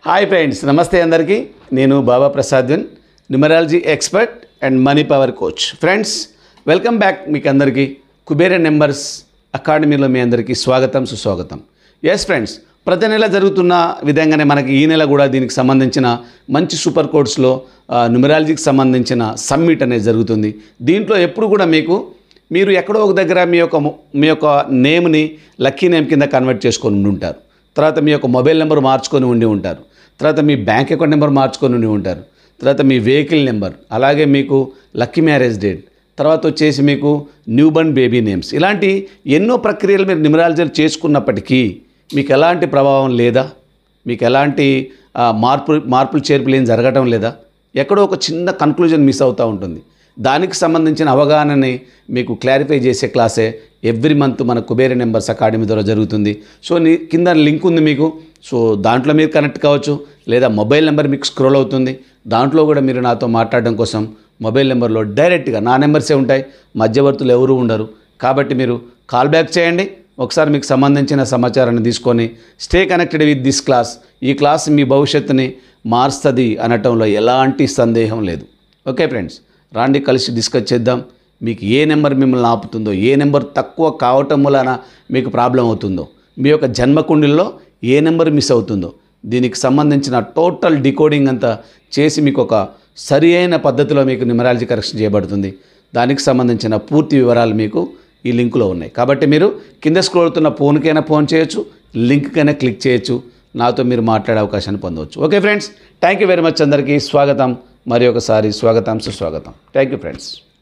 Hi friends, నమస్తే అందరికీ. నేను బాబా ప్రసాద్వన్, numerology expert and money power coach. Friends, welcome back. మీకు అందరికీ కుబేర నెంబర్స్ అకాడమీలో మీ అందరికీ స్వాగతం, సుస్వాగతం. ఎస్ ఫ్రెండ్స్, ప్రతి నెల జరుగుతున్న విధంగానే మనకి ఈ నెల కూడా దీనికి సంబంధించిన మంచి సూపర్ కోర్స్లో న్యూమరాలజీకి సంబంధించిన సమ్మిట్ అనేది జరుగుతుంది. దీంట్లో ఎప్పుడు కూడా మీరు ఎక్కడో ఒక దగ్గర మీ యొక్క నేమ్ని లక్కీ నేమ్ కింద కన్వర్ట్ చేసుకొని ఉండి ఉంటారు. తర్వాత మీ యొక్క మొబైల్ నెంబర్ మార్చుకొని ఉండి ఉంటారు. తర్వాత మీ బ్యాంక్ అకౌంట్ నెంబర్ మార్చుకొని ఉండి ఉంటారు. తర్వాత మీ వెహికల్ నెంబర్, అలాగే మీకు లక్కీ మ్యారేజ్ డేట్, తర్వాత వచ్చేసి మీకు న్యూ బర్న్ బేబీ నేమ్స్, ఇలాంటి ఎన్నో ప్రక్రియలు మీరు న్యూమరాలజీలు చేసుకున్నప్పటికీ మీకు ఎలాంటి ప్రభావం లేదా, మీకు ఎలాంటి మార్పులు చేర్పులు ఏం జరగటం లేదా, ఎక్కడో ఒక చిన్న కన్క్లూజన్ మిస్ అవుతూ ఉంటుంది. దానికి సంబంధించిన అవగాహనని మీకు క్లారిఫై చేసే క్లాసే ఎవ్రీ మంత్ మన కుబేర నెంబర్స్ అకాడమీ ద్వారా జరుగుతుంది. సో కింద లింక్ ఉంది మీకు. సో దాంట్లో మీరు కనెక్ట్ కావచ్చు, లేదా మొబైల్ నెంబర్ మీకు స్క్రోల్ అవుతుంది. దాంట్లో కూడా మీరు నాతో మాట్లాడడం కోసం మొబైల్ నెంబర్లో డైరెక్ట్గా నా నెంబర్సే ఉంటాయి, మధ్యవర్తులు ఎవరు ఉండరు. కాబట్టి మీరు కాల్ బ్యాక్ చేయండి, ఒకసారి మీకు సంబంధించిన సమాచారాన్ని తీసుకొని stay connected with this class. ఈ క్లాస్ మీ భవిష్యత్తుని మారుస్తుంది అనటంలో ఎలాంటి సందేహం లేదు. ఓకే ఫ్రెండ్స్, రాండి కలిసి డిస్కస్ చేద్దాం. మీకు ఏ నెంబర్ మిమ్మల్ని ఆపుతుందో, ఏ నెంబర్ తక్కువ కావటం వలన మీకు ప్రాబ్లం అవుతుందో, మీ యొక్క జన్మకుండలిలో ఏ నెంబర్ మిస్ అవుతుందో, దీనికి సంబంధించిన టోటల్ డికోడింగ్ అంతా చేసి మీకు ఒక సరి అయిన పద్ధతిలో మీకు న్యూమరాలజీ కరెక్షన్ చేయబడుతుంది. దానికి సంబంధించిన పూర్తి వివరాలు మీకు ఈ లింకులో ఉన్నాయి. కాబట్టి మీరు కింద స్క్రోల్ అవుతున్న ఫోన్కైనా ఫోన్ చేయొచ్చు, లింక్కైనా క్లిక్ చేయొచ్చు, నాతో మీరు మాట్లాడే అవకాశాన్ని పొందవచ్చు. Okay friends, thank you very much. అందరికీ స్వాగతం, మరి ఒకసారి స్వాగతం, సుస్వాగతం. Thank you friends.